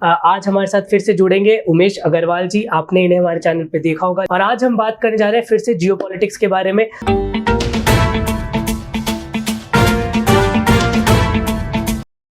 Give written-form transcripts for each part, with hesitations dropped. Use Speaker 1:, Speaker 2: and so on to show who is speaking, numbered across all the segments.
Speaker 1: आज हमारे साथ फिर से जुड़ेंगे उमेश अग्रवाल जी। आपने इन्हें हमारे चैनल पे देखा होगा और आज हम बात करने जा रहे हैं फिर से जियोपॉलिटिक्स के बारे में।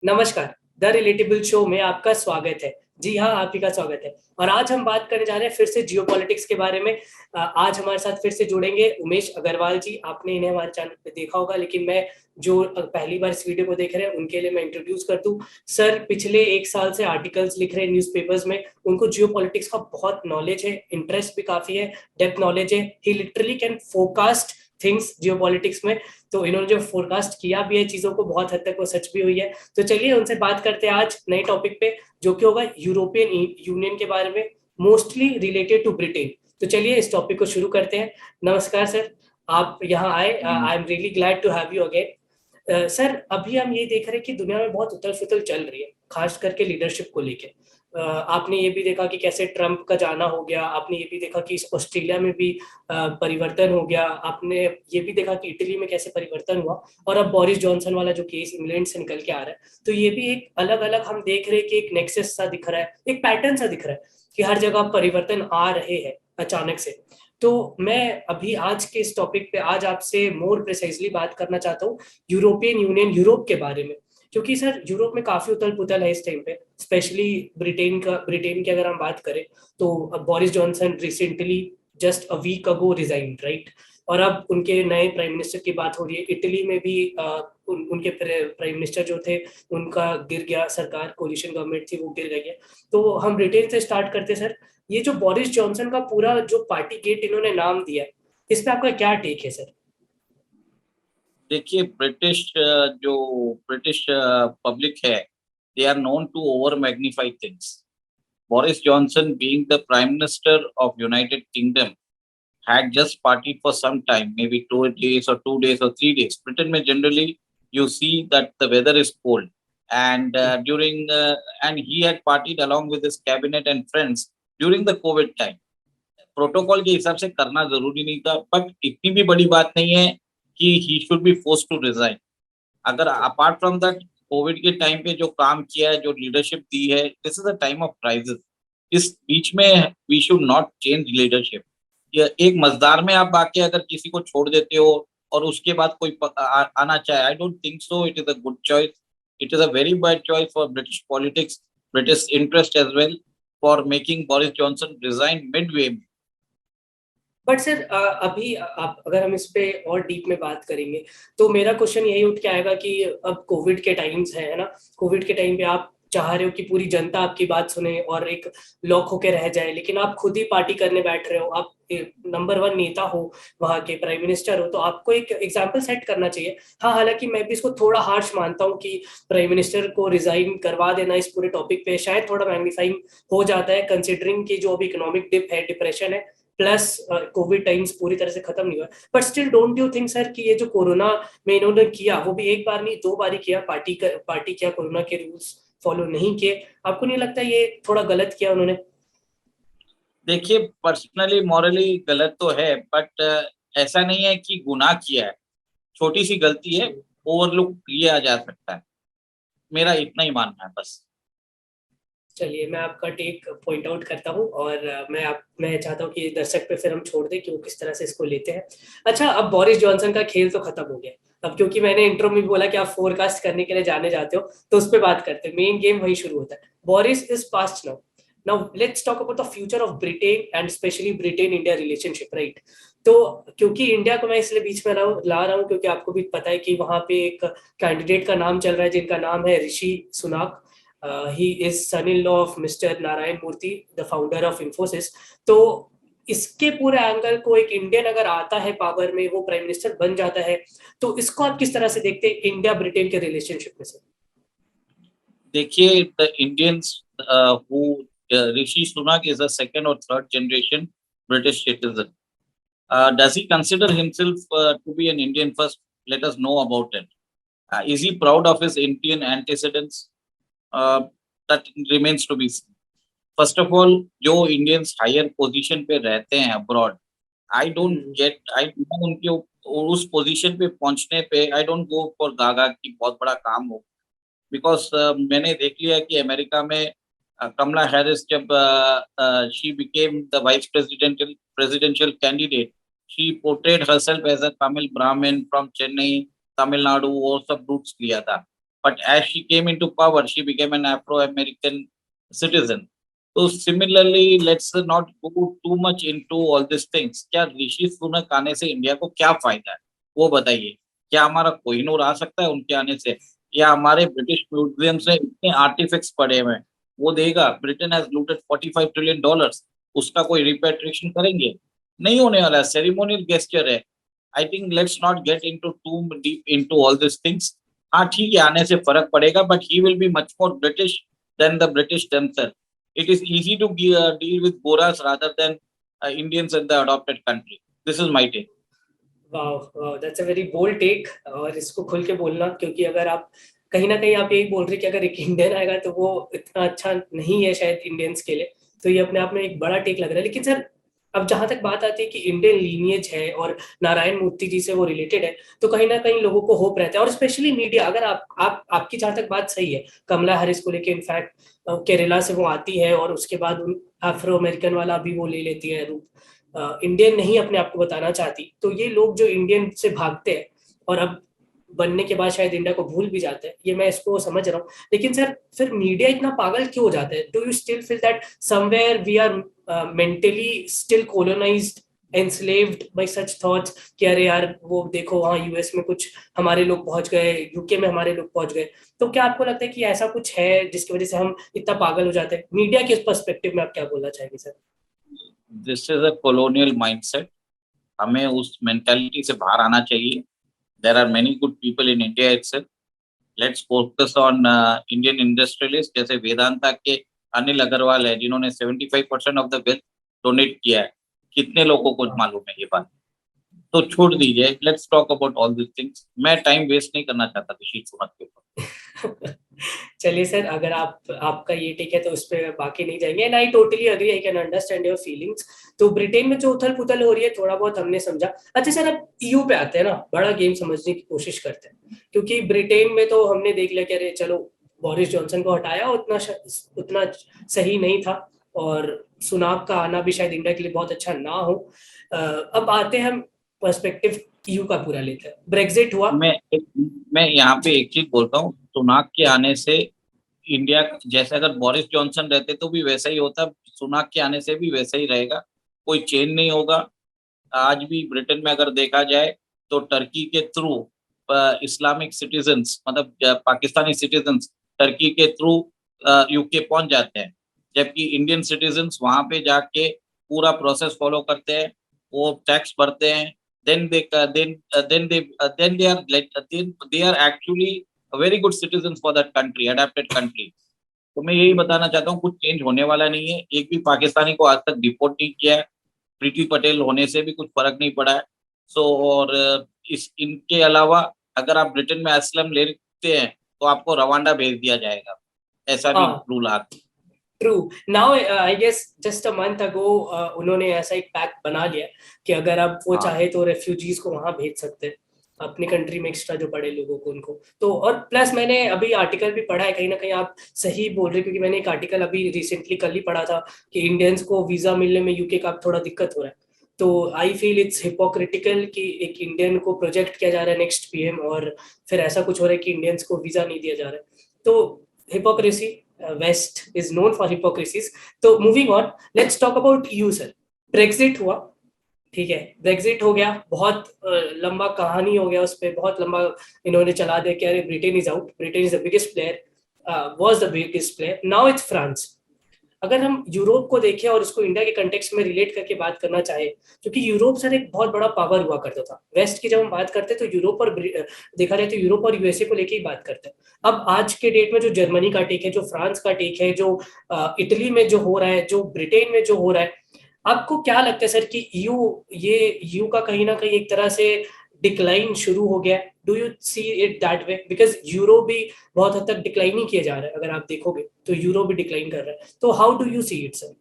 Speaker 1: नमस्कार, द रिलेटेबल शो में आपका स्वागत है। जी हाँ, आप ही का स्वागत है। और आज हम बात करने जा रहे हैं फिर से जियोपॉलिटिक्स के बारे में। आज हमारे साथ फिर से जुड़ेंगे उमेश अग्रवाल जी। आपने इन्हें हमारे चैनल पे देखा होगा, लेकिन मैं जो पहली बार इस वीडियो को देख रहे हैं उनके लिए मैं इंट्रोड्यूस कर दूं। सर पिछले 1 साल से आर्टिकल्स लिख रहे हैं न्यूज़पेपर्स में। उनको जियोपॉलिटिक्स का बहुत नॉलेज है, इंटरेस्ट भी काफी है, डेप्थ नॉलेज है। He literally can forecast things geopolitics में। तो इन्होंने जो फोरकास्ट किया भी है चीजों को, बहुत हद तक वो सच भी हुई है। तो चलिए उनसे बात करते हैं आज नए टॉपिक पे, जो कि होगा यूरोपियन यूनियन के बारे में, मोस्टली रिलेटेड टू ब्रिटेन। तो चलिए इस टॉपिक को शुरू करते हैं। नमस्कार सर, आप यहाँ आए। I am really glad to have you again. Sir अभी हम ये देख रहे हैं कि दुनिया में बहुत उथल पुथल चल रही है, खास करके लीडरशिप को लेके। आपने ये भी देखा कि कैसे ट्रम्प का जाना हो गया, आपने ये भी देखा कि ऑस्ट्रेलिया में भी परिवर्तन हो गया, आपने ये भी देखा कि इटली में कैसे परिवर्तन हुआ, और अब बोरिस जॉनसन वाला जो केस इंग्लैंड से निकल के आ रहा है। तो ये भी एक अलग अलग हम देख रहे हैं कि एक नेक्सस सा दिख रहा है, एक पैटर्न सा दिख रहा है कि हर जगह परिवर्तन आ रहे हैं अचानक से। तो मैं अभी आज के इस टॉपिक पे आज आपसे मोर प्रिसाइजली बात करना चाहता हूँ यूरोपियन यूनियन, यूरोप के बारे में। क्योंकि सर यूरोप में काफी उथल पुथल है इस टाइम पे, स्पेशली ब्रिटेन की अगर हम बात करें तो Boris Johnson recently just a week ago resign, right. और अब उनके नए प्राइम मिनिस्टर की बात हो रही है। इटली में भी उनके प्राइम मिनिस्टर जो थे उनका गिर गया, सरकार कोलिशन गवर्नमेंट थी वो गिर गई है। तो हम ब्रिटेन से स्टार्ट करते सर। ये जो बोरिस जॉनसन का पूरा जो पार्टी गेट इन्होंने नाम दिया है, इस पे आपका क्या टेक है सर?
Speaker 2: देखिए जो ब्रिटिश पब्लिक है, they are known to over magnify things. Boris Johnson being the prime minister of United Kingdom had just partied for some time, maybe 2 days or 2 days or 3 days. Britain में generally you see that the weather is cold, and and he had partied along with his cabinet and friends during the COVID time. Protocol के हिसाब से करना जरूरी नहीं था, but इतनी भी बड़ी बात नहीं है कि he should be force to resign. अगर अपार्ट फ्रॉम दैट, कोविड के टाइम पे जो काम किया है, जो लीडरशिप दी है, this is a time of crisis. इस बीच में we should not change leadership. एक मजदार में आप आके अगर किसी को छोड़ देते हो और उसके बाद कोई आना चाहे, I don't think so it is a good choice. It is a very bad choice for British politics, British interest as well, for making Boris Johnson resign mid way.
Speaker 1: But sir अभी आप अगर हम इस पे और deep में बात करेंगे तो मेरा क्वेश्चन यही उठ के आएगा कि अब कोविड के टाइम्स है ना। कोविड के टाइम पे आप चाह रहे हो कि पूरी जनता आपकी बात सुने और एक लॉक होके रह जाए, लेकिन आप खुद ही पार्टी करने बैठ रहे हो। आप नंबर वन नेता हो, वहां के प्राइम मिनिस्टर हो, तो आपको एक एग्जाम्पल सेट करना चाहिए। हाँ, हालांकि मैं भी इसको थोड़ा हार्श मानता हूँ कि प्राइम मिनिस्टर को रिजाइन करवा देना इस पूरे टॉपिक पे शायद थोड़ा मैग्नीफाइंग हो जाता है, कंसिडरिंग कि जो अभी इकोनॉमिक डिप है, डिप्रेशन है, प्लस कोविड टाइम्स पूरी तरह से खत्म नहीं हुआ। But still don't you think sir कि ये जो कोरोना में इन्होंने किया, वो भी एक बार नहीं 2 बार ही किया, पार्टी किया, कोरोना के रूल्स फॉलो नहीं किए। आपको नहीं लगता ये थोड़ा गलत किया उन्होंने?
Speaker 2: देखिए, पर्सनली मॉरली गलत तो है, बट ऐसा नहीं है कि गुनाह किया है. छोटी सी गलती है, ओवरलुक किया जा सकता है. मेरा इतना ही मानना है बस.
Speaker 1: चलिए मैं आपका टेक पॉइंट आउट करता हूँ, और मैं चाहता हूँ कि दर्शक पे फिर हम छोड़ दें कि वो किस तरह से इसको लेते हैं। अच्छा, अब बोरिस जॉनसन का खेल तो खत्म हो गया। अब क्योंकि मैंने इंट्रो में भी बोला कि आप फोरकास्ट करने के लिए जाने जाते हो, तो उस पर बात करते हैं। मेन गेम वही शुरू होता है। Boris is past now. Now let's talk about the future of Britain and specially Britain India relationship, right. तो क्योंकि इंडिया को मैं इसलिए बीच में ला रहा हूँ क्योंकि आपको भी पता है कि वहां पे एक कैंडिडेट का नाम चल रहा है जिनका नाम है Rishi Sunak. He is son in law of mister Narayana Murthy, the founder of Infosys. तो इसके पूरे एंगल को, एक इंडियन अगर आता है पावर में, वो प्राइम मिनिस्टर बन जाता है, तो इसको आप किस तरह से देखते हैं इंडिया ब्रिटेन के रिलेशनशिप में से?
Speaker 2: देखिए, the Indians who Rishi Sunak is a second और third generation British citizen. Does he consider himself to be an Indian first? Let us know about it. Is he proud of his Indian antecedents? That remains to be seen. First of all, जो Indians higher position पे रहते हैं abroad, I उनके उस position पे पहुंचने पे I don't go for गागा कि बहुत बड़ा काम हो. बिकॉज मैंने देख लिया कि अमेरिका में Kamala Harris, जब she became the presidential candidate, she portrayed herself as a Tamil Brahmin from Chennai, Tamil Nadu, वो सब roots लिया था. But as she came into power, she became an Afro-American citizen. So similarly, let's not go too much into all these things. क्या ऋषि सुनक आने से India को क्या फायदा है, वो बताइए. क्या हमारा कोहिनूर आ सकता है उनके आने से, या हमारे ब्रिटिश म्यूजियम्स में इतने आर्टिफैक्ट्स पड़े हुए हैं, वो देगा. ब्रिटेन हैज लूटेड $45 ट्रिलियन, उसका कोई रिपेट्रिएशन करेंगे? नहीं होने वाला है, सेरेमोनियल गेस्चर है. I think let's not get into too deep into all this things. हाँ ठीक है, आने से फर्क पड़ेगा, but he will be much more British than the British themselves. It is easy to deal with Goras rather than Indians in the adopted country. This is my take.
Speaker 1: वाह, that's a very bold take, और इसको खुल के बोलना, क्योंकि अगर आप कहीं ना कहीं आप यही बोल रहे कि अगर एक इंडियन आएगा तो वो इतना अच्छा नहीं है शायद इंडियंस के लिए, तो ये अपने आप में एक बड़ा टेक लग रहा है. लेकिन सर, अब जहां तक बात आती है कि इंडियन लीनियज है और नारायण मूर्ति जी से वो रिलेटेड है, तो कहीं ना कहीं लोगों को होप रहता है, और स्पेशली मीडिया. अगर आपकी जहां तक बात सही है, कमला हैरिस को लेके, इनफैक्ट केरला से वो आती है और उसके बाद अफ्रो अमेरिकन वाला भी वो ले लेती है रूप, इंडियन नहीं अपने आप को बताना चाहती, तो ये लोग जो इंडियन से भागते हैं और अब बनने के बाद शायद इंडिया को भूल भी जाते हैं, ये मैं इसको समझ रहा हूँ. लेकिन सर, फिर मीडिया इतना पागल क्यों हो जाता है? Do you still feel that somewhere we are mentally still colonised, enslaved by such thoughts कि अरे यार वो देखो वहाँ यूएस में कुछ हमारे लोग पहुंच गए, यूके में हमारे लोग पहुंच गए. तो क्या आपको लगता है कि ऐसा कुछ है जिसकी वजह से हम इतना पागल हो जाते हैं? मीडिया के पर्सपेक्टिव में आप क्या बोलना चाहेंगे sir?
Speaker 2: This is a colonial mindset. हमें उस मेंटालिटी से बाहर आना चाहिए. There are many good people in India itself. Let's focus on Indian industrialists, जैसे वेदांता के अनिल अग्रवाल है, जिन्होंने 75% ऑफ द वेल्थ डोनेट किया है. कितने लोगों को मालूम है ये बात? तो छोड़ दीजिए, let's talk about all this things. मैं टाइम वेस्ट नहीं करना चाहता ऋषि सुनक के ऊपर.
Speaker 1: चलिए सर, अगर आपका ये टेक है तो उस पर बाकी नहीं जाएंगे, and I totally agree, I can understand your feelings. तो ब्रिटेन में जो उथल पुथल हो रही है, थोड़ा बहुत हमने समझा. अच्छा सर, अब ईयू पे आते हैं ना, बड़ा गेम समझने की कोशिश करते हैं, क्योंकि ब्रिटेन में तो हमने देख लिया कि अरे चलो बोरिस जॉनसन को हटाया, उतना सही नहीं था, और सुनाक का आना भी शायद इंडिया के लिए बहुत अच्छा ना हो. अब आते हैं हम पर्सपेक्टिव ईयू का पूरा लेते हैं. ब्रेक्जिट हुआ.
Speaker 2: मैं यहाँ पे एक चीज बोलता हूँ. सुनाक के आने से इंडिया, जैसे अगर बोरिस जॉनसन रहते तो भी वैसा ही होता, सुनाक के आने से भी वैसा ही रहेगा. कोई चेंज नहीं होगा. आज भी ब्रिटेन में अगर देखा जाए तो टर्की के थ्रू इस्लामिक सिटीजन्स, मतलब पाकिस्तानी सिटीजन्स टर्की के थ्रू यूके पहुंच जाते हैं, जबकि इंडियन सिटीजन्स वहां पे जाके पूरा प्रोसेस फॉलो करते हैं, वो टैक्स भरते हैं. then they are actually a very good citizens for that country, adapted country. तो मैं यही बताना चाहता हूँ, कुछ चेंज होने वाला नहीं है. एक भी पाकिस्तानी को आज तक डिपोर्ट नहीं किया है. प्रीति पटेल होने से भी कुछ फर्क नहीं पड़ा है. सो और इनके अलावा अगर आप ब्रिटेन में असलम लेते हैं तो आपको रवांडा भेज दिया जाएगा. ऐसा भी रूल आता है.
Speaker 1: True. Now I guess just a month ago उन्होंने ऐसा एक पैक्ट बना लिया कि अगर आप वो चाहे तो रेफ्यूजीज को वहां भेज सकते हैं, अपनी कंट्री में एक्स्ट्रा जो पड़े लोगों को उनको. तो और प्लस मैंने अभी आर्टिकल भी पढ़ा है, कहीं ना कहीं आप सही बोल रहे, क्योंकि मैंने एक आर्टिकल अभी रिसेंटली कल ही पढ़ा था कि इंडियंस को वीजा मिलने में यूके का थोड़ा दिक्कत हो रहा है. तो आई फील इट्स हिपोक्रिटिकल कि एक इंडियन को प्रोजेक्ट किया जा रहा है नेक्स्ट पीएम, और फिर ऐसा कुछ हो रहा है कि इंडियंस को वीजा नहीं दिया जा रहा है. तो hypocrisy, west is known for hypocrisies. तो moving on, let's talk about you sir. Brexit हुआ, ठीक है, ब्रेक्जिट हो गया, बहुत लंबा कहानी हो गया, उस पर बहुत लंबा इन्होंने चला दिया कि अरे Britain is out, Britain is the biggest player, was the biggest player, now it's France. अगर हम यूरोप को देखें और इसको इंडिया के कंटेक्स्ट में रिलेट करके बात करना चाहे, क्योंकि यूरोप सर एक बहुत बड़ा पावर हुआ करता था. वेस्ट की जब हम बात करते हैं तो यूरोप और देखा जाए तो यूरोप और यूएसए को लेके ही बात करते हैं. अब आज के डेट में जो जर्मनी का टेक है, जो फ्रांस का टेक है, जो इटली में जो हो रहा है, जो ब्रिटेन में जो हो रहा है, आपको क्या लगता है सर कि यू का कहीं ना कहीं एक तरह से डिक्लाइन शुरू हो गया? Do you see it that way? Because euro भी बहुत हद तक डिक्लाइन ही किया जा रहा है, अगर आप देखोगे तो यूरो भी डिक्लाइन कर रहा है. तो how do you see it sir?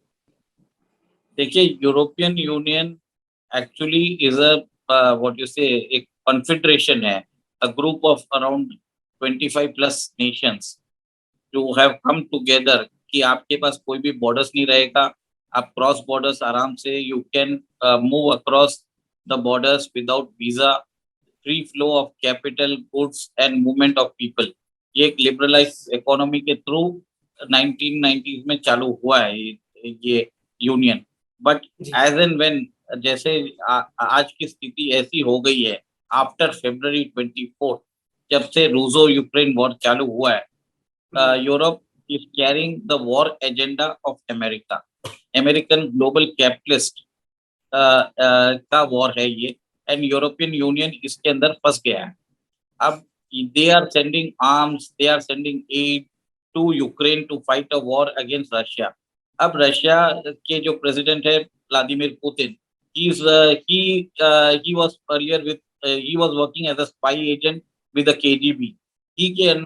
Speaker 2: देखिए, European Union actually is a what you say, एक कॉन्फेडरेशन है, a group of around 25 plus nations जो हैव कम टुगेदर कि आपके पास कोई भी बॉर्डर्स नहीं रहेगा, आप क्रॉस बॉर्डर्स आराम से you can move across the borders without visa, free flow of capital, goods and movement of people. ये एक लिबरलाइज इकोनॉमी के थ्रू 1990s में चालू हुआ है ये union. But
Speaker 1: G
Speaker 2: age and when, जैसे आज की स्थिति ऐसी हो गई है आफ्टर February 24, जब से रूसो यूक्रेन वॉर चालू हुआ है, Europe is carrying the war agenda of America, American global capitalist का वॉर है ये, एंड यूरोपियन यूनियन इसके अंदर फंस गया है। अब they are sending arms, they are sending aid to Ukraine to fight a war against Russia. अब रशिया के जो प्रेसिडेंट है Vladimir Putin, he was earlier with he was working as a spy agent with the KGB. He can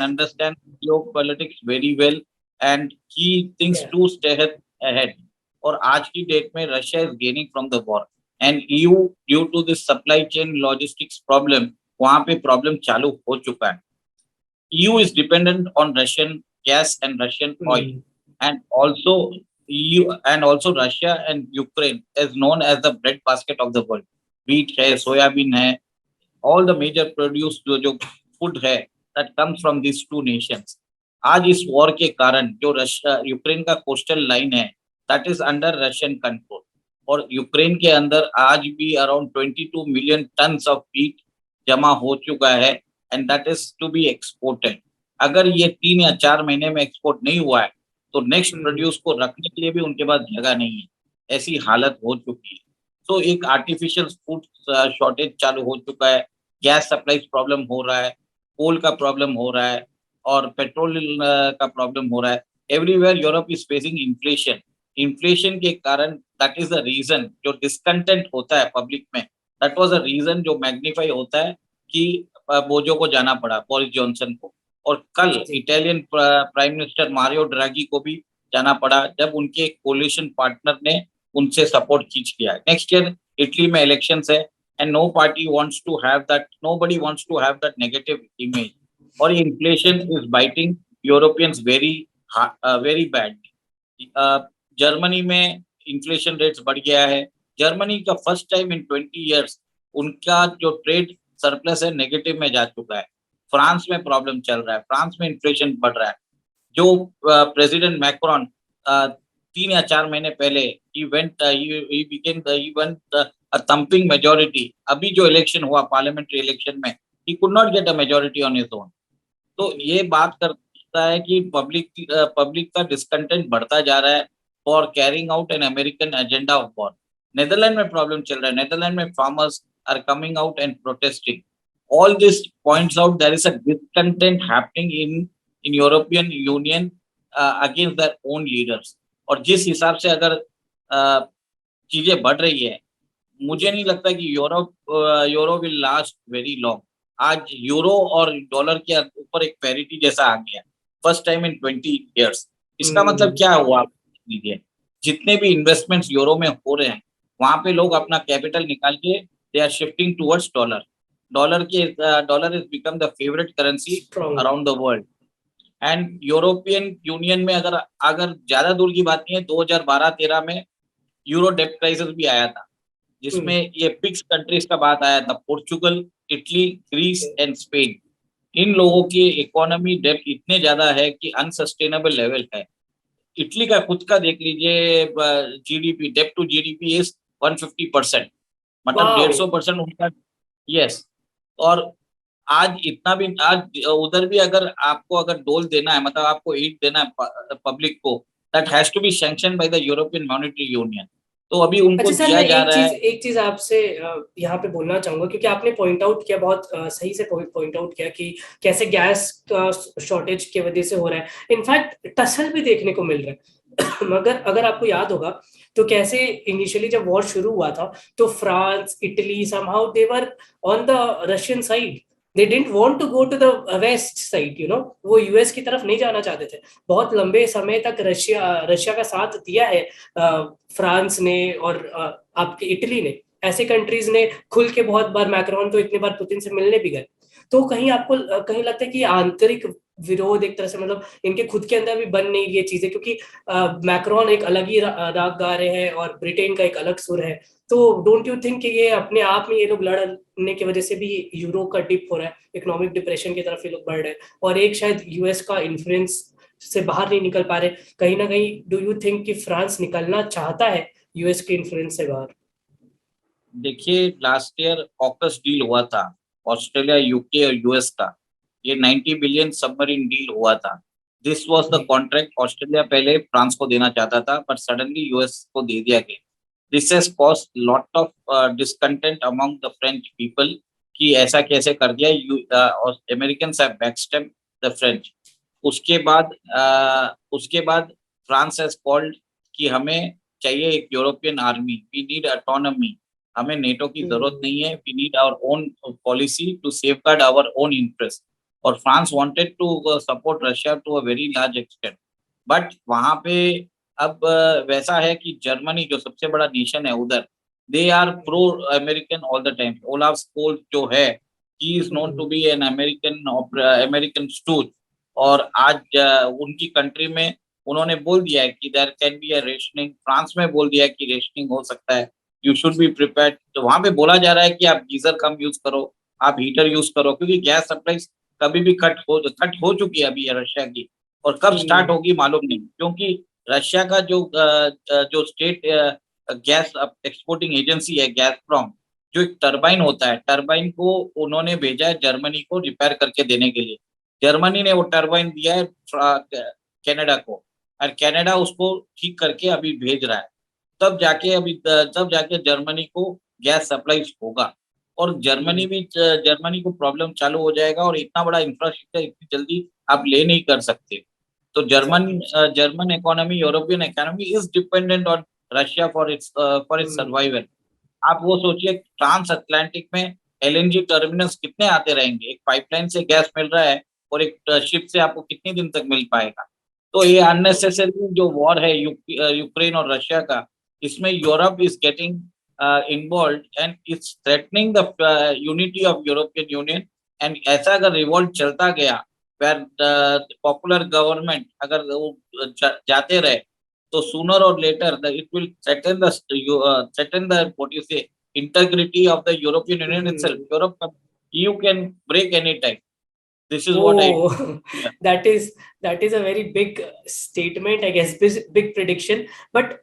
Speaker 2: understand geopolitics very well and he thinks
Speaker 1: yeah.
Speaker 2: 2 steps ahead. और आज की date में Russia is gaining from the war and EU due to this supply chain logistics problem, वहां पे problem चालू हो चुका है। EU is dependent on Russian gas and Russian oil, and also Russia and Ukraine is known as the breadbasket of the world. Wheat है, soybean है, all the major produce जो food है that comes from these two nations. आज इस war के कारण जो Russia Ukraine का कोस्टल लाइन है that is under Russian control, और यूक्रेन के अंदर आज भी around 22 million tons of wheat जमा हो चुका है and that is to be exported. अगर ये 3 या 4 महीने में एक्सपोर्ट नहीं हुआ है तो नेक्स्ट प्रोड्यूस को रखने के लिए भी उनके पास जगह नहीं है, ऐसी हालत हो चुकी है। तो एक आर्टिफिशियल फूड शॉर्टेज चालू हो चुका है, गैस सप्लाई प्रॉब्लम हो रहा है, कोल का प्रॉब्लम हो रहा है और पेट्रोल का प्रॉब्लम हो रहा है। Everywhere Europe is facing inflation. Inflation के कारण दैट इज द रीजन जो डिस्कंटेंट होता है पब्लिक में, दैट वाज द रीजन जो मैग्नीफाई होता है कि बोजो को जाना पड़ा, बोरिस जॉनसन को, और कल इटालियन प्राइम मिनिस्टर मारियो ड्रागी को भी जाना पड़ा जब उनके कोलिशन पार्टनर ने उनसे सपोर्ट खींच लिया। नेक्स्ट ईयर इटली में इलेक्शंस है and no party wants to have that, nobody wants to have that negative image, और inflation is biting Europeans very very badly. Germany में इन्फ्लेशन रेट्स बढ़ गया है। जर्मनी का फर्स्ट टाइम इन 20 इयर्स उनका जो ट्रेड सरप्लस है negative में जा चुका है। फ्रांस में प्रॉब्लम चल रहा है, फ्रांस में इन्फ्लेशन बढ़ रहा है। जो प्रेसिडेंट मैक्रोन 3 या 4 महीने पहले he won a thumping majority, अभी जो इलेक्शन हुआ पार्लियामेंट्री इलेक्शन में he could not get a majority on his own। तो ये बात करता है कि पब्लिक का डिस्कंटेंट बढ़ता जा रहा है for carrying out an American agenda of war. Netherland में प्रॉब्लम चल रहा है, नेदरलैंड में farmers are coming out and protesting. All this points out there is a discontent happening in European Union against their own leaders। और जिस हिसाब से अगर चीजें बढ़ रही है, मुझे नहीं लगता कि euro will last very long. आज यूरो और डॉलर के ऊपर एक पैरिटी जैसा आ गया, फर्स्ट टाइम इन 20 इयर्स। इसका मतलब क्या हुआ? जितने भी इन्वेस्टमेंट्स यूरो में हो रहे हैं वहां पे लोग अपना कैपिटल निकाल के they are shifting towards dollar. Dollar is become the favourite currency around the world. And European union में अगर ज्यादा दूर की बात नहीं है, 2012-13 में यूरो डेब्ट क्राइसिस भी आया था, जिसमें ये 6 कंट्रीज का बात आया था, Portugal, Italy, Greece and Spain. इन लोगों की इकोनॉमी डेब्ट इतने ज्यादा है कि अनसस्टेनेबल लेवल है। इटली का खुद का देख लीजिए, जीडीपी, डेब्ट टू जीडीपी इज 150%, मतलब 150% उनका। यस, और आज इतना भी, आज उधर भी अगर आपको डोल देना है, मतलब आपको एड देना है पब्लिक को, that has to be sanctioned by the European monetary union. तो अभी उनको दिया जा रहा है।
Speaker 1: एक चीज आपसे यहाँ पे बोलना चाहूंगा, क्योंकि आपने पॉइंट आउट किया, बहुत सही से पॉइंट आउट किया कि कैसे गैस का शॉर्टेज की वजह से हो रहा है। इनफैक्ट टसल भी देखने को मिल रहा है। मगर अगर आपको याद होगा तो कैसे इनिशियली जब वॉर शुरू हुआ था तो France, Italy, somehow they were on the Russian side, they didn't want to go to the west side, you know, वो यूएस की तरफ नहीं जाना चाहते थे। बहुत लंबे समय तक रशिया का साथ दिया है फ्रांस ने और आपके इटली ने, ऐसे कंट्रीज ने खुल के बहुत बार, मैक्रोन तो इतनी बार पुतिन से मिलने भी गए। तो कहीं आपको कहीं लगता है कि आंतरिक विरोध एक तरह से, मतलब इनके खुद के अंदर भी बन नहीं ये चीजें, क्योंकि मैक्रोन एक अलग ही राग गा रहे हैं और ब्रिटेन का एक अलग सुर है। तो डोंट यू थिंक कि ये अपने आप में ये लोग लड़ने की वजह से भी यूरो का डिप हो रहा है, इकोनॉमिक डिप्रेशन की तरफ ये लोग बढ़ रहे हैं, और एक शायद यूएस का इन्फ्लुएंस से बाहर नहीं निकल पा रहे कहीं ना कहीं? डू यू थिंक कि फ्रांस निकलना चाहता है यूएस के इन्फ्लुएंस से बाहर?
Speaker 2: देखिए, लास्ट ईयर ऑकस डील हुआ था, ऑस्ट्रेलिया, यूके और यूएस का। ये 90 बिलियन सबमरीन डील हुआ था। This was the
Speaker 1: G.
Speaker 2: Contract Australia पहले फ्रांस को देना चाहता था, बट सडनली यूएस को दे दिया गया। This has cost lot of discontent among the French people कि ऐसा कैसे कर दिया। Americans have backstab the French. उसके बाद फ्रांस हैज कॉल्ड कि हमें चाहिए एक European army, we need autonomy, हमें नेटो की जरूरत नहीं है, we need our own policy to safeguard our own interest. और France wanted to support Russia to a very large extent. But वहां पे अब वैसा है कि जर्मनी जो सबसे बड़ा नेशन है उधर, they are pro American all the time. Olaf Scholz जो है, he is known to be an American stooge. और आज उनकी कंट्री में उन्होंने बोल दिया है कि there can be a rationing. France में बोल दिया है कि रेशनिंग हो सकता है, यू शुड बी प्रिपेयर्ड। तो वहां पे बोला जा रहा है कि आप गीजर कम यूज करो, आप हीटर यूज करो, क्योंकि गैस सप्लाई कभी भी कट हो चुकी है अभी रशिया की। और कब स्टार्ट होगी मालूम नहीं, क्योंकि रशिया का जो स्टेट गैस एक्सपोर्टिंग एजेंसी है, गैसप्रॉम, जो एक टरबाइन होता है, टरबाइन को उन्होंने भेजा है जर्मनी को रिपेयर करके देने के लिए। जर्मनी ने वो टरबाइन दिया है कनाडा को, और कनाडा उसको ठीक करके अभी भेज रहा है। तब जाके जर्मनी को गैस सप्लाई होगा। और जर्मनी को प्रॉब्लम चालू हो जाएगा, और इतना बड़ा इंफ्रास्ट्रक्चर इतनी जल्दी आप ले नहीं कर सकते। तो
Speaker 1: exactly.
Speaker 2: German economy, European economy is dependent on Russia for its survival. आप वो सोचिए, ट्रांस अटलांटिक में एलएनजी टर्मिनल्स कितने आते रहेंगे? एक पाइपलाइन से गैस मिल रहा है, और एक शिप से आपको कितने दिन तक मिल पाएगा? तो ये अननेसेसरी जो वॉर है यूक्रेन और रशिया का, इसमें Europe is getting involve and it's threatening the unity of European union. And ऐसा अगर रिवॉल्ट चलता गया, वेर पॉपुलर गवर्नमेंट अगर वो जाते रहे, तो सूनर और later it will threaten the what you say integrity of the European Union itself. Europe, EU can break any time. This is what I
Speaker 1: Oh,
Speaker 2: yeah.
Speaker 1: that is a very big statement, I guess, big prediction. But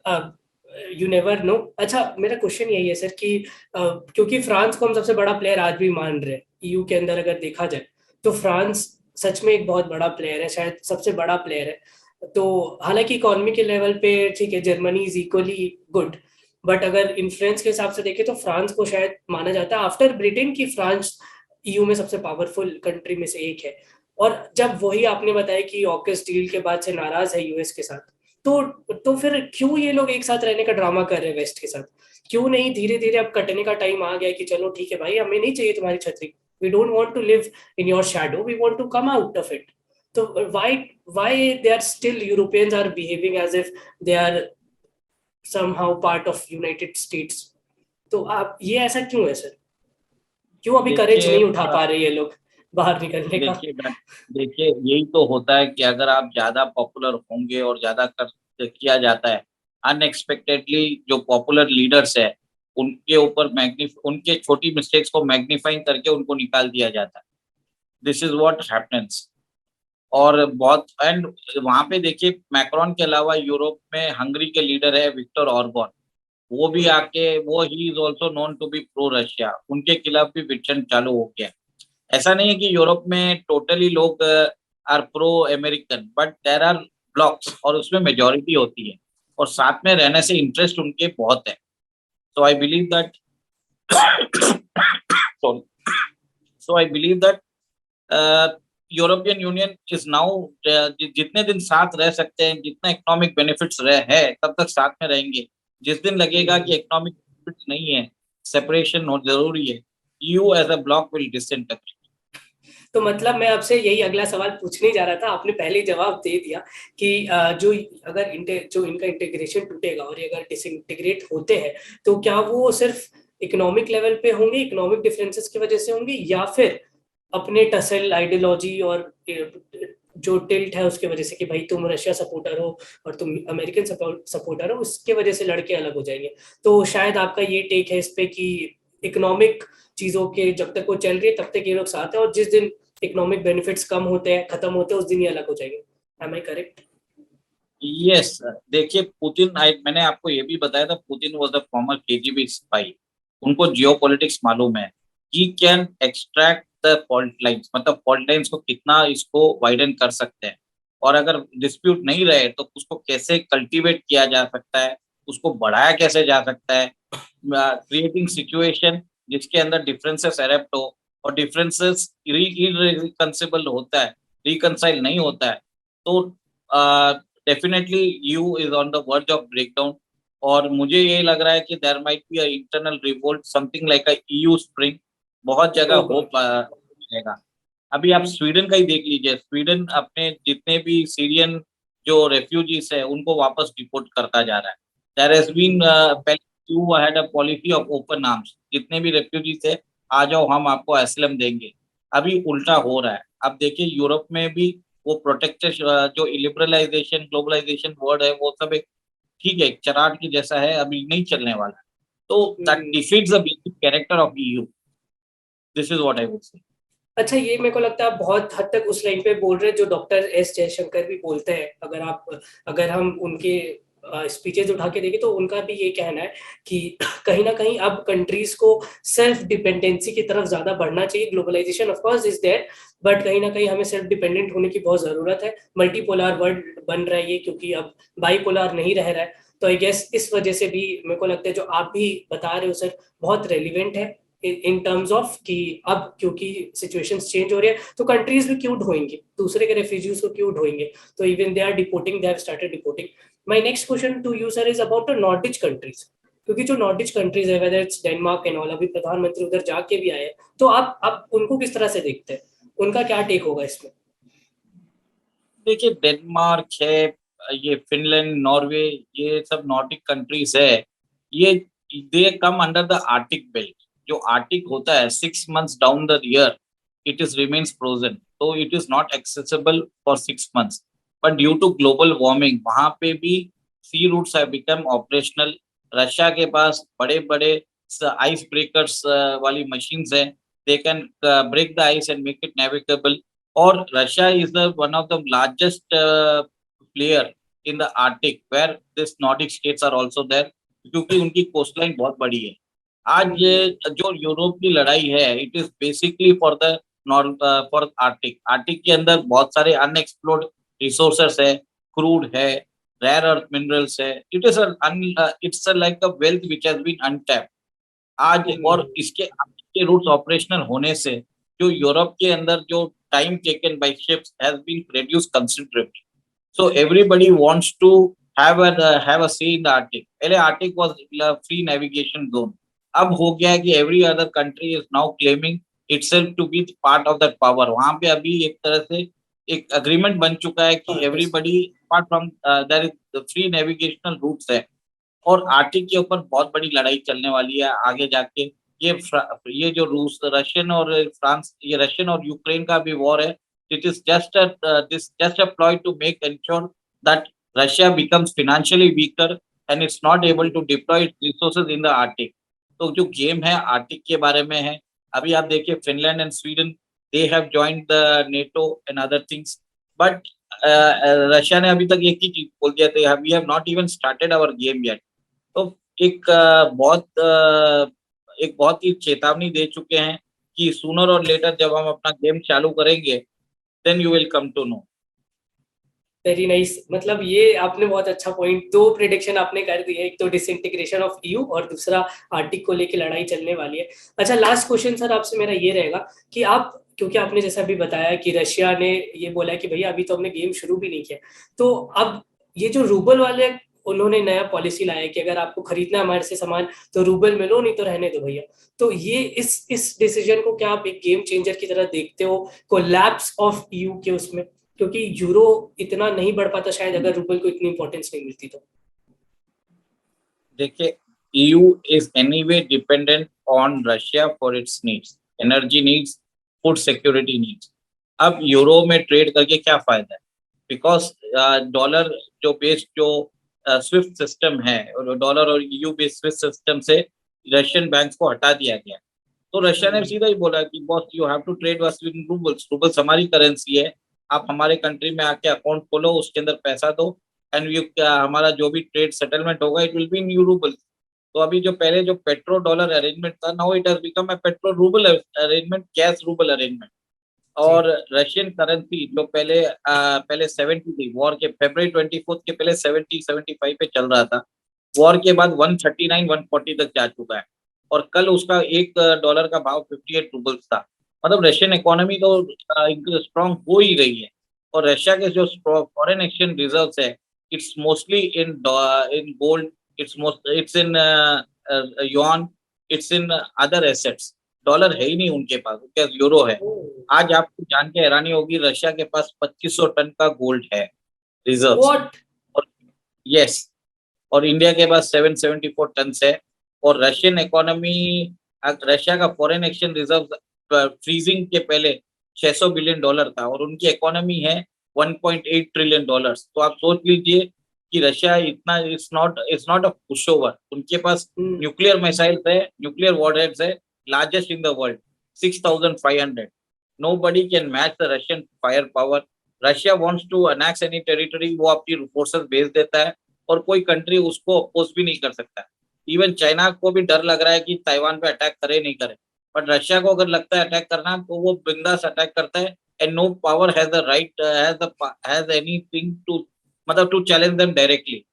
Speaker 1: you never know. अच्छा, मेरा question यही है sir कि क्योंकि France को हम सबसे बड़ा प्लेयर आज भी मान रहे हैं ईयू के अंदर, अगर देखा जाए तो फ्रांस सच में एक बहुत बड़ा प्लेयर है, शायद सबसे बड़ा प्लेयर है। तो हालांकि इकोनॉमी के लेवल पे ठीक है, Germany is equally good, but अगर इन्फ्लुएंस के हिसाब से देखें तो फ्रांस को शायद माना जाता है आफ्टर ब्रिटेन की फ्रांस ईयू में सबसे पावरफुल कंट्री में से एक है। और जब वही आपने बताया कि ऑकस डील के बाद से नाराज है यूएस के साथ, तो फिर क्यों ये लोग एक साथ रहने का ड्रामा कर रहे हैं वेस्ट के साथ? क्यों नहीं धीरे धीरे अब कटने का टाइम आ गया कि चलो ठीक है भाई, हमें नहीं चाहिए तुम्हारी छतरी, we don't want to live in your shadow, we want to come out of it. तो why they are still, Europeans are behaving as if they are somehow part of United States? तो आप ये ऐसा क्यों है sir? क्यों अभी करेज
Speaker 2: देखिए
Speaker 1: नहीं उठा पा रहे ये लोग बाहर निकलने का?
Speaker 2: देखिए देखिए, यही तो होता है कि अगर आप ज्यादा पॉपुलर होंगे और ज्यादा कर किया जाता है, अनएक्सपेक्टेडली जो पॉपुलर लीडर्स है उनके ऊपर उनके छोटी मिस्टेक्स को मैग्नीफाइंग करके उनको निकाल दिया जाता है। This is what happens. और बहुत एंड वहां पे देखिए, मैक्रोन के अलावा यूरोप में हंगरी के लीडर है विक्टर ऑर्बन। वो भी आके, वो he is also known to be pro Russia, उनके खिलाफ भी विचन चालू हो गया। ऐसा नहीं है कि यूरोप में टोटली लोग are pro American, but there are blocks, और उसमें मेजोरिटी होती है, और साथ में रहने से इंटरेस्ट उनके बहुत है। So I believe that so I believe that European Union is now, जितने दिन साथ रह सकते हैं, जितना इकोनॉमिक बेनिफिट्स है तब तक साथ में रहेंगे। जिस दिन लगेगा कि इकोनॉमिक बेनिफिट्स नहीं है, सेपरेशन हो जरूरी है, EU as a bloc will disintegrate.
Speaker 1: तो मतलब मैं आपसे यही अगला सवाल पूछने जा रहा था, आपने पहले ही जवाब दे दिया कि जो अगर जो इनका इंटीग्रेशन टूटेगा और ये अगर डिसइंटीग्रेट होते हैं, तो क्या वो सिर्फ इकोनॉमिक लेवल पे होंगे, इकोनॉमिक डिफरेंसेस की वजह से होंगे, या फिर अपने टसल आइडियोलॉजी और जो टिल्ट है उसके वजह से कि भाई तुम रशिया सपोर्टर हो और तुम अमेरिकन सपोर्टर हो, उसके वजह से लड़के अलग हो जाएंगे। तो शायद आपका ये टेक है इस पे कि इकोनॉमिक चीजों के जब तक वो चल रही है तब तक ये लोग साथ है, और जिस दिन इकोनॉमिक बेनिफिट्स कम होते हैं, खत्म होते हैं, उस दिन ये अलग हो जाएंगे। Am I correct?
Speaker 2: यस, देखिए पुतिन, मैंने आपको ये भी बताया था, Putin was the former KGB spy. उनको जियो पॉलिटिक्स मालूम है। He can extract the fault lines, मतलब फॉल्ट लाइन्स को कितना इसको वाइडन कर सकते हैं, और अगर डिस्प्यूट नहीं रहे तो उसको कैसे कल्टीवेट किया जा सकता है, उसको बढ़ाया कैसे जा सकता है, क्रिएटिंग सिचुएशन जिसके अंदर डिफरेंसेस एरेप्ट हो, और डिफरेंसेस इरिकंसिबल होता है, रिकंसाइल नहीं होता है, तो definitely EU is on the verge of breakdown. और मुझे ये लग रहा है कि there might be a internal revolt, something like a EU spring, बहुत जगह
Speaker 1: ओ
Speaker 2: हो
Speaker 1: गॉड।
Speaker 2: जाएगा। अभी आप स्वीडन का ही देख लीजिए, स्वीडन अपने जितने भी सीरियन जो रेफ्यूजीज है उनको वापस डिपोर्ट करता जा रहा है। देयर हैज बीन पहले you had a policy of open arms, जितने भी रेफ्यूजीज है आ जाओ, हम आपको असलम देंगे। अभी उल्टा हो रहा है। अब देखिए यूरोप में भी वो प्रोटेक्टेड, जो लिबरलाइजेशन ग्लोबलाइजेशन वर्ड है वो सब एक ठीक है, एक चराट की जैसा है, अभी नहीं चलने वाला। तो that defeats the basic character of EU. This is what I would say.
Speaker 1: अच्छा, ये मेरे को लगता है आप बहुत हद तक उस लाइन पे बोल रहे हैं जो डॉक्टर एस जयशंकर भी बोलते हैं। अगर हम उनके स्पीचेस उठा के देखें तो उनका भी ये कहना है कि कहीं ना कहीं अब कंट्रीज को सेल्फ डिपेंडेंसी की तरफ ज्यादा बढ़ना चाहिए। Globalisation of course is there, but कहीं ना कहीं हमें सेल्फ डिपेंडेंट होने की बहुत जरूरत है। मल्टीपोलर वर्ल्ड बन रहा है ये, क्योंकि अब बाईपोलर नहीं रह रहा है। तो आई गेस इस वजह से भी मेरे को लगता है जो आप भी बता रहे हो सर बहुत रेलिवेंट है इन टर्म्स ऑफ कि अब क्योंकि सिचुएशंस चेंज हो रही है तो कंट्रीज भी क्यों ढोएंगे, दूसरे के रेफ्यूजीज को क्यों ढोएंगे। तो even they are deporting, they have started deporting. My next question to you sir is about the Nordic countries, क्योंकि जो नॉर्डिक कंट्रीज है whether it's Denmark and all, अभी प्रधानमंत्री उधर जाके भी आए हैं, तो आप उनको किस तरह से देखते हैं, उनका क्या टेक होगा इसमें?
Speaker 2: देखिए डेनमार्क है, ये फिनलैंड, नॉर्वे, ये सब नॉर्डिक कंट्रीज है। ये they come under the Arctic belt. जो आर्टिक होता है 6 months down the year it is remains frozen, so it is not accessible for 6 months। But due to global warming वहां पे भी sea routes have become operational. Russia के पास बड़े बड़े आइस ब्रेकर्स वाली मशीन्स हैं, they can break the ice and make it navigable. और Russia is the one of the largest player in the Arctic where this Nordic states are also there, क्योंकि उनकी coastline बहुत बड़ी है। आज जो यूरोप की लड़ाई है it is basically for the for Arctic. Arctic के अंदर बहुत सारे अनएक्सप्लोर्ड रिसोर्सेस है, क्रूड है, रेयर अर्थ मिनरल्स है। It is it's like a wealth which has been untapped आज। और इसके रूट्स ऑपरेशनल होने से जो यूरोप के अंदर जो time taken by ships has been reduce considerably. So everybody wants to have a say in the Arctic. पहले Arctic was a free navigation zone. अब हो गया है कि every other country is now claiming itself to be part of that power. वहां पे अभी एक तरह से एक agreement बन चुका है कि everybody apart from there is the free navigational routes है। और आर्टिक के ऊपर बहुत बड़ी लड़ाई चलने वाली है आगे जाके। ये जो रूस रशियन और फ्रांस, ये रशियन और यूक्रेन का भी वॉर है। It is just a ploy to make ensure that Russia becomes financially weaker and it's not able to deploy its resources in the Arctic. तो जो गेम है आर्टिक के बारे में है। अभी आप देखिए Finland and Sweden, they have joined the NATO and other things, but Russia ने अभी तक एक ही चीज बोल दिया था, we have not even started our game yet. तो एक एक बहुत ही चेतावनी दे चुके हैं कि सूनर और लेटर जब हम अपना गेम चालू करेंगे then you will come to know.
Speaker 1: Very nice. मतलब ये आपने बहुत अच्छा पॉइंट, दो प्रिडिक्शन आपने कर दी है, एक तो डिसइंटीग्रेशन ऑफ ईयू और दूसरा आर्टिक को लेके लड़ाई चलने वाली है। अच्छा, लास्ट क्वेश्चन सर आपसे मेरा ये रहेगा कि आप, क्योंकि आपने जैसा भी बताया कि रशिया ने ये बोला है कि भैया अभी तो हमने गेम शुरू भी नहीं किया, तो अब ये जो रूबल वाले उन्होंने नया पॉलिसी लाया है कि अगर आपको खरीदना है हमारे से सामान तो रूबल में लो, नहीं तो रहने दो भैया। तो ये इस डिसीजन को क्या आप एक गेम चेंजर की तरह देखते हो, कोलैप्स ऑफ ईयू के उसमें? क्योंकि यूरो इतना नहीं बढ़ पाता शायद अगर रूबल को इतनी इंपॉर्टेंस नहीं मिलती तो।
Speaker 2: देखिए EU is anyway dependent on Russia for its needs, energy needs, food security needs। अब यूरो में ट्रेड करके क्या फायदा है, बिकॉज डॉलर जो बेस्ड जो स्विफ्ट सिस्टम है, और डॉलर और ईयू बेस्ड स्विफ्ट सिस्टम से रशियन बैंक्स को हटा दिया गया। तो रशिया ने सीधा ही बोला कि boss you have to trade us in roubles, roubles हमारी करेंसी है, आप हमारे कंट्री में आके अकाउंट खोलो, उसके अंदर पैसा दो, एंड यू हमारा जो भी ट्रेड सेटलमेंट होगा it will be in you roubles. तो अभी जो पहले जो पेट्रो डॉलर अरेंजमेंट था, now it has become a petro rouble arrangement, cash rouble arrangement.
Speaker 1: जी।
Speaker 2: और रशियन करेंसी जो पहले 70 थी, वॉर के February 24 के पहले 70-75 पे चल रहा था, वॉर के बाद 139-140 तक जा चुका है, और कल उसका एक डॉलर का भाव 58 रूबल्स था। मतलब रशियन इकोनॉमी तो स्ट्रांग हो ही रही है। और रशिया के जो फॉरेन एक्सचेंज रिजर्व्स है, it's mostly in in gold, it's in yuan, it's in other assets. Dollar है ही नहीं उनके पास, उनके पास यूरो है। आज आपको जान के हैरानी होगी, रशिया के पास 2500 टन का गोल्ड है रिजर्व्स।
Speaker 1: व्हाट?
Speaker 2: और यस, और इंडिया के पास 774 टन है। और रशियन इकोनॉमी, रशिया का फॉरेन एक्सचेंज रिजर्व फ्रीजिंग के पहले $600 बिलियन था, और उनकी इकोनॉमी है $1.8 ट्रिलियन। तो आप सोच लीजिए कि रशिया इतना, it's not a push over. उनके पास न्यूक्लियर मिसाइल्स है, न्यूक्लियर वॉरहेड्स है, largest in the world, 6500। Nobody can match the Russian firepower. Russia wants to annex any territory, वो अपनी फोर्सेस भेज देता है, और कोई कंट्री उसको अपोज भी नहीं कर सकता। इवन चाइना को भी डर लग रहा है कि ताइवान पे अटैक करे नहीं करे, बट रशिया को अगर लगता है अटैक करना, तो वो बिंदास अटैक करता है। And no power has the right, has anything to, मतलब टू चैलेंज देम डायरेक्टली।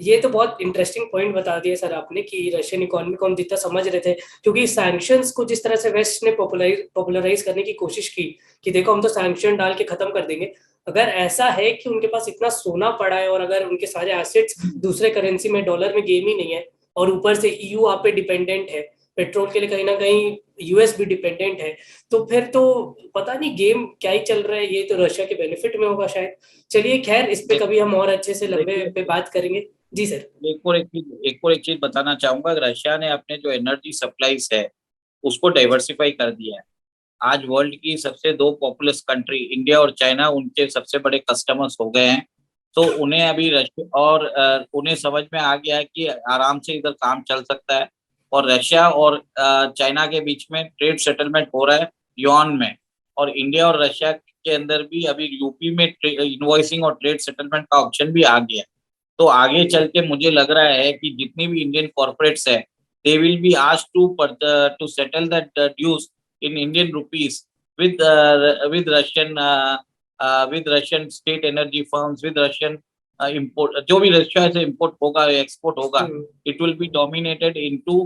Speaker 1: ये तो बहुत इंटरेस्टिंग पॉइंट बता दिया सर आपने कि रशियन इकोनॉमी को हम जितना समझ रहे थे, क्योंकि सैंक्शंस को जिस तरह से वेस्ट ने पॉपुलराइज करने की कोशिश की कि देखो हम तो सैंक्शन डाल के खत्म कर देंगे, अगर ऐसा है कि उनके पास इतना सोना पड़ा है और अगर उनके सारे एसेट्स दूसरे करेंसी में, डॉलर में गेम ही नहीं है, और ऊपर से ईयू आप पे डिपेंडेंट है, पेट्रोल के लिए कहीं ना कहीं यूएस भी डिपेंडेंट है, तो फिर तो पता नहीं गेम क्या ही चल रहा है। ये तो रशिया के बेनिफिट में होगा शायद। चलिए खैर, इस पे कभी हम और अच्छे से लंबे पे बात करेंगे। जी सर।
Speaker 2: एक और एक चीज बताना चाहूंगा, रशिया ने अपने जो एनर्जी सप्लाईज है उसको डाइवर्सिफाई कर दिया है। आज वर्ल्ड की सबसे दो पॉपुलस कंट्री इंडिया और चाइना उनके सबसे बड़े कस्टमर्स हो गए हैं। तो उन्हें अभी रशिया और उन्हें समझ में आ गया है कि आराम से इधर काम चल सकता है। और रशिया और चाइना के बीच में ट्रेड सेटलमेंट हो रहा है युआन में, और इंडिया और रशिया के अंदर भी अभी यूपी में इनवॉइसिंग और ट्रेड सेटलमेंट का ऑप्शन भी आ गया है। तो आगे चल के मुझे लग रहा है कि जितनी भी इंडियन कॉर्पोरेट्स है, they will be asked to settle that dues in Indian rupees with Russian state energy firms, with Russian import, जो भी रशिया से import होगा, export होगा, it will be denominated into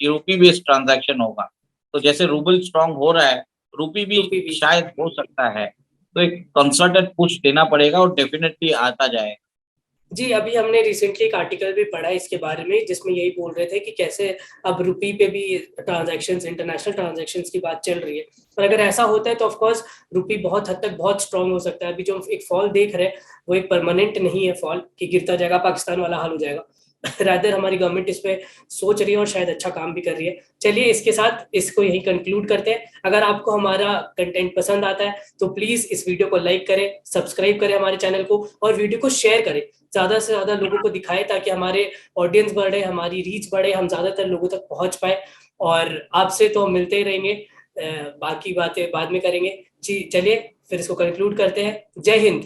Speaker 2: rupee based transaction होगा। तो जैसे rouble strong हो रहा है, रूपी भी शायद हो सकता है। तो एक कंसर्टेड पुश देना पड़ेगा, और डेफिनेटली आता जाए।
Speaker 1: जी, अभी हमने रिसेंटली एक आर्टिकल भी पढ़ा इसके बारे में, जिसमें यही बोल रहे थे कि कैसे अब रुपी पे भी ट्रांजैक्शंस, इंटरनेशनल ट्रांजैक्शंस की बात चल रही है। पर अगर ऐसा होता है तो ऑफ कोर्स रुपी बहुत हद तक बहुत स्ट्रांग हो सकता है। अभी जो हम एक फॉल देख रहे हैं वो एक परमानेंट नहीं है फॉल कि गिरता जाएगा, पाकिस्तान वाला हाल हो जाएगा। रादर हमारी गवर्नमेंट इस पे सोच रही है और शायद अच्छा काम भी कर रही है। चलिए इसके साथ इसको यही कंक्लूड करते हैं। अगर आपको हमारा कंटेंट पसंद आता है तो प्लीज इस वीडियो को लाइक करें, सब्सक्राइब करें हमारे चैनल को, और वीडियो को शेयर करें, ज्यादा से ज्यादा लोगों को दिखाएं, ताकि हमारे ऑडियंस बढ़े, हमारी रीच बढ़े, हम ज्यादातर लोगों तक पहुंच पाए। और आपसे तो मिलते ही रहेंगे, बाकी बातें बाद में करेंगे। जी चलिए फिर इसको कंक्लूड करते हैं। जय हिंद।